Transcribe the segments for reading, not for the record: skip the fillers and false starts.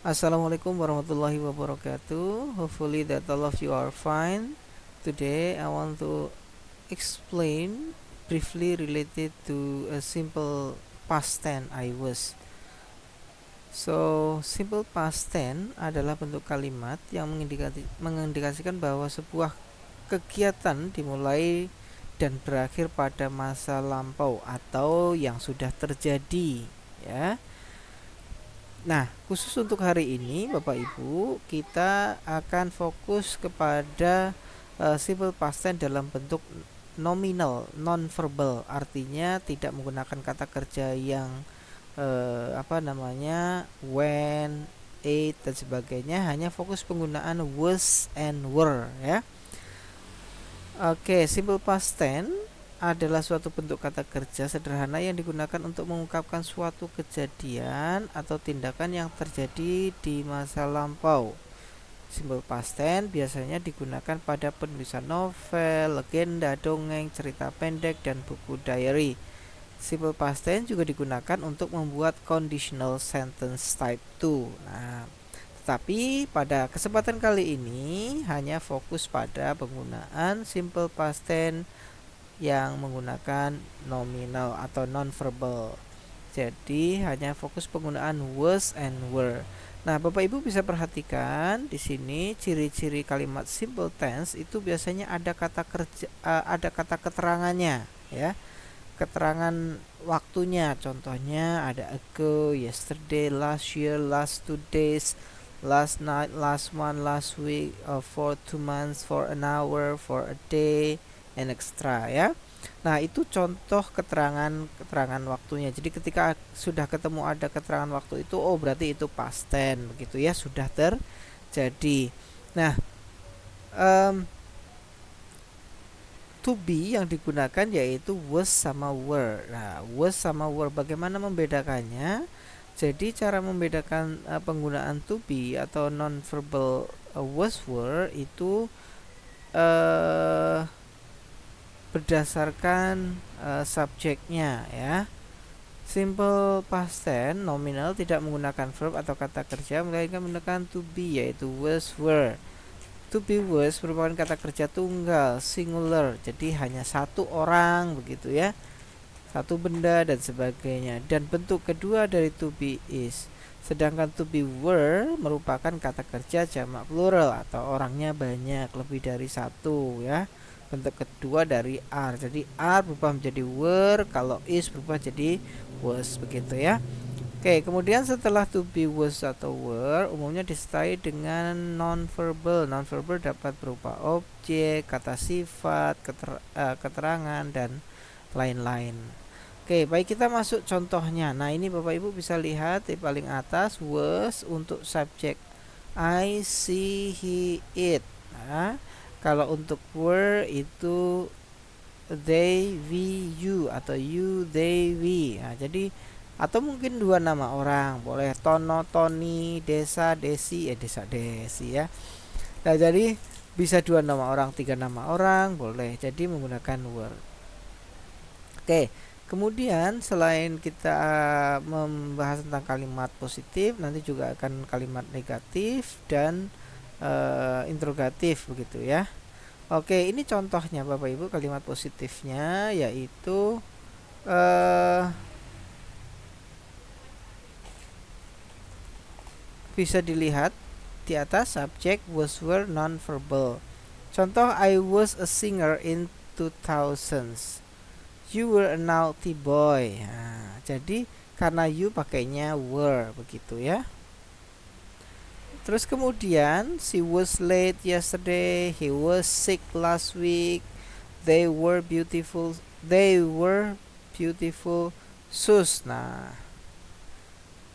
Assalamualaikum warahmatullahi wabarakatuh. Hopefully that all of you are fine. Today I want to explain briefly related to a simple past tense I was. So, simple past tense adalah bentuk kalimat yang mengindikasikan bahwa sebuah kegiatan dimulai dan berakhir pada masa lampau atau yang sudah terjadi, ya. Nah, khusus untuk hari ini Bapak Ibu, kita akan fokus kepada simple past tense dalam bentuk nominal, non-verbal, artinya tidak menggunakan kata kerja yang when, ate dan sebagainya, hanya fokus penggunaan was and were, ya. Oke, simple past tense adalah suatu bentuk kata kerja sederhana yang digunakan untuk mengungkapkan suatu kejadian atau tindakan yang terjadi di masa lampau. Simple past tense biasanya digunakan pada penulisan novel, legenda, dongeng, cerita pendek, dan buku diary. Simple past tense juga digunakan untuk membuat conditional sentence type 2. Nah, tetapi pada kesempatan kali ini hanya fokus pada penggunaan simple past tense yang menggunakan nominal atau non-verbal. Jadi hanya fokus penggunaan was and were. Nah, Bapak Ibu bisa perhatikan di sini ciri-ciri kalimat simple tense itu biasanya ada kata kerja, ada kata keterangannya, ya. Keterangan waktunya, contohnya ada ago, yesterday, last year, last 2 days, last night, last month, last week, for 2 months, for an hour, for a day, and extra, ya. Nah, itu contoh keterangan waktunya. Jadi ketika sudah ketemu ada keterangan waktu itu, oh berarti itu past tense begitu ya, sudah terjadi. Nah, to be yang digunakan yaitu was sama were. Nah, was sama were bagaimana membedakannya? Jadi cara membedakan penggunaan to be atau non-verbal was were itu berdasarkan subjeknya, ya. Simple past tense nominal tidak menggunakan verb atau kata kerja melainkan menggunakan to be yaitu was were. To be was merupakan kata kerja tunggal, singular, jadi hanya satu orang begitu ya, satu benda dan sebagainya. Dan bentuk kedua dari to be is. Sedangkan to be were merupakan kata kerja jamak plural atau orangnya banyak, lebih dari satu ya. Bentuk kedua dari are. Jadi are berubah menjadi were, kalau is berubah jadi was begitu ya. Oke, kemudian setelah to be, was atau were umumnya disertai dengan non-verbal. Non-verbal dapat berupa objek, kata sifat, keterangan, dan lain-lain. Oke, baik, kita masuk contohnya. Nah, ini Bapak Ibu bisa lihat di paling atas was untuk subjek I, see, he, it. Nah, kalau untuk were itu they, we, you, atau you, they, we. Nah, jadi atau mungkin dua nama orang, boleh Tono, Toni, Desa, Desi, Desa, Desi ya. Nah, jadi bisa dua nama orang, tiga nama orang, boleh. Jadi menggunakan were. Oke, kemudian selain kita membahas tentang kalimat positif, nanti juga akan kalimat negatif dan interrogatif begitu ya. Oke, ini contohnya Bapak Ibu kalimat positifnya yaitu bisa dilihat di atas subjek was were non-verbal. Contoh, I was a singer in 2000s. You were a naughty boy. Nah, jadi karena you pakainya were begitu ya. Terus kemudian she was late yesterday, he was sick last week, they were beautiful shoes. Nah,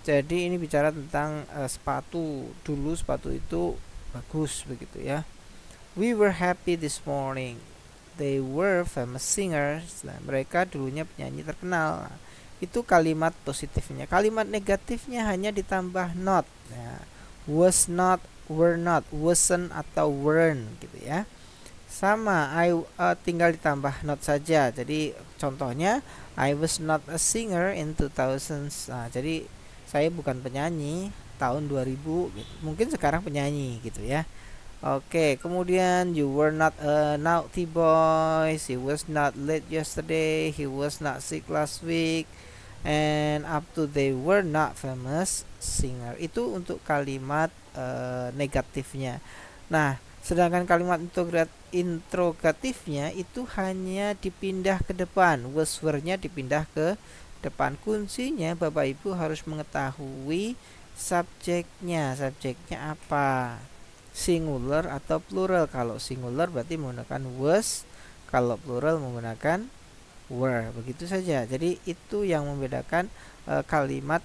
jadi ini bicara tentang sepatu. Dulu sepatu itu bagus begitu ya. We were happy this morning. They were famous singers. Nah, mereka dulunya penyanyi terkenal. Nah, itu kalimat positifnya. Kalimat negatifnya hanya ditambah not. Nah, was not, were not, wasn't atau weren't gitu ya. Sama, tinggal ditambah not saja. Jadi contohnya I was not a singer in 2000s. Nah, jadi saya bukan penyanyi tahun 2000 gitu. Mungkin sekarang penyanyi gitu ya. Oke, kemudian you were not a naughty boy, he was not late yesterday, he was not sick last week, and up to they were not famous singer. Itu untuk kalimat negatifnya. Nah, sedangkan kalimat interrogatifnya itu hanya dipindah ke depan, was were-nya dipindah ke depan. Kuncinya Bapak Ibu harus mengetahui subjeknya. Subjeknya apa? Singular atau plural. Kalau singular berarti menggunakan was, kalau plural menggunakan were. Begitu saja. Jadi itu yang membedakan kalimat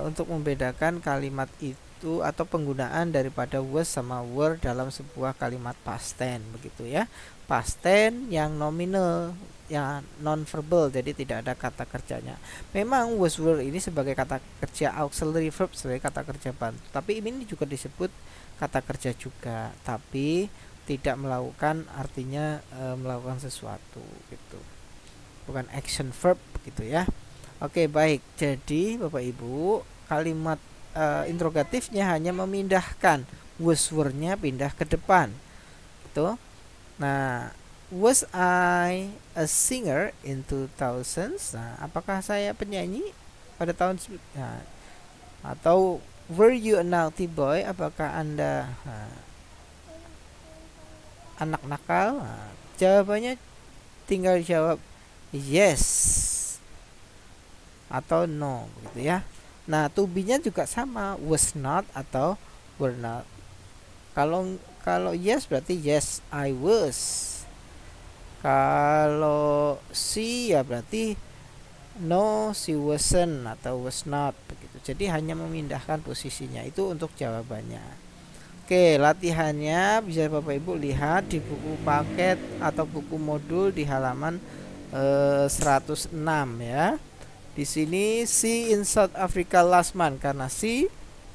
untuk membedakan kalimat itu atau penggunaan daripada was sama were dalam sebuah kalimat past tense, begitu ya. Past tense yang nominal, yang non verbal, jadi tidak ada kata kerjanya. Memang was were ini sebagai kata kerja auxiliary verb, sebagai kata kerja bantu, tapi ini juga disebut kata kerja juga, tapi tidak melakukan, artinya melakukan sesuatu gitu, bukan action verb gitu ya. Oke, baik. Jadi Bapak Ibu, kalimat interrogatifnya hanya memindahkan was were-nya pindah ke depan. Gitu. Nah, was I a singer in 2000s? Nah, apakah saya penyanyi pada tahun atau were you a naughty boy? Apakah Anda anak nakal? Nah, jawabannya tinggal jawab yes atau no gitu ya. Nah, to be-nya juga sama, was not atau were not. Kalau yes berarti yes I was. Kalau she ya berarti no she wasn't atau was not begitu. Jadi hanya memindahkan posisinya, itu untuk jawabannya. Oke, latihannya bisa Bapak Ibu lihat di buku paket atau buku modul di halaman 106 ya. Di sini see in South Africa last month, karena see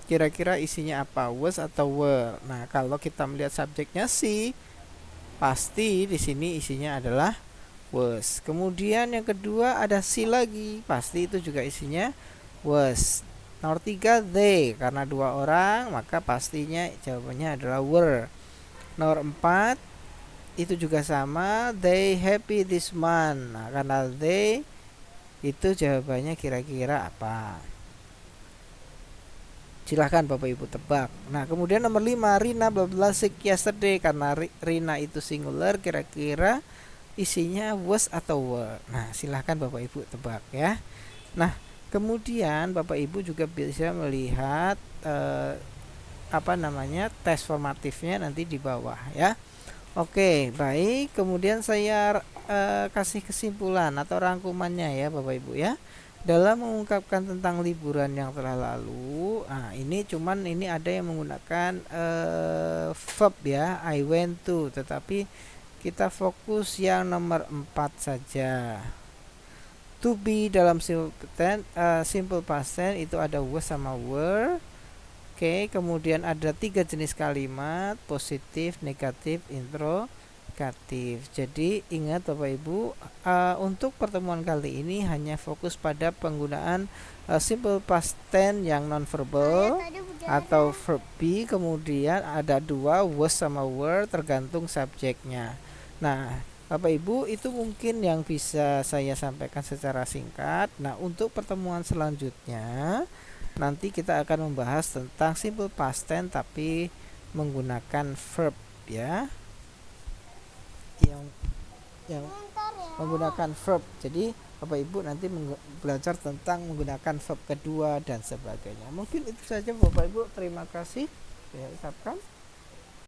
kira-kira isinya apa, was atau were. Nah, kalau kita melihat subjeknya see, pasti di sini isinya adalah was. Kemudian yang kedua ada see lagi, pasti itu juga isinya was. Nomor 3 they, karena dua orang maka pastinya jawabannya adalah were. Nomor 4 itu juga sama, they happy this month. Nah, karena they itu jawabannya kira-kira apa? Silahkan Bapak Ibu tebak. Nah, kemudian nomor 5, Rina bla bla sick yesterday, karena Rina itu singular, kira-kira isinya was atau were. Nah, silahkan Bapak Ibu tebak ya. Nah, kemudian Bapak Ibu juga bisa melihat tes formatifnya nanti di bawah ya. Oke, baik. Kemudian saya kasih kesimpulan atau rangkumannya ya Bapak Ibu ya. Dalam mengungkapkan tentang liburan yang telah lalu, ini ada yang menggunakan verb ya, I went to, tetapi kita fokus yang nomor 4 saja. To be dalam simple past tense itu ada was sama were. Oke, kemudian ada 3 jenis kalimat, positif, negatif, interrogatif. Jadi ingat Bapak Ibu, untuk pertemuan kali ini hanya fokus pada penggunaan simple past tense yang non-verbal atau verb be. Kemudian ada 2, was sama were, tergantung subjeknya. Nah, Bapak Ibu, itu mungkin yang bisa saya sampaikan secara singkat. Nah, untuk pertemuan selanjutnya nanti kita akan membahas tentang simple past tense tapi menggunakan verb ya. Yang menggunakan verb. Jadi Bapak Ibu nanti belajar tentang menggunakan verb kedua dan sebagainya. Mungkin itu saja Bapak Ibu. Terima kasih. Saya ucapkan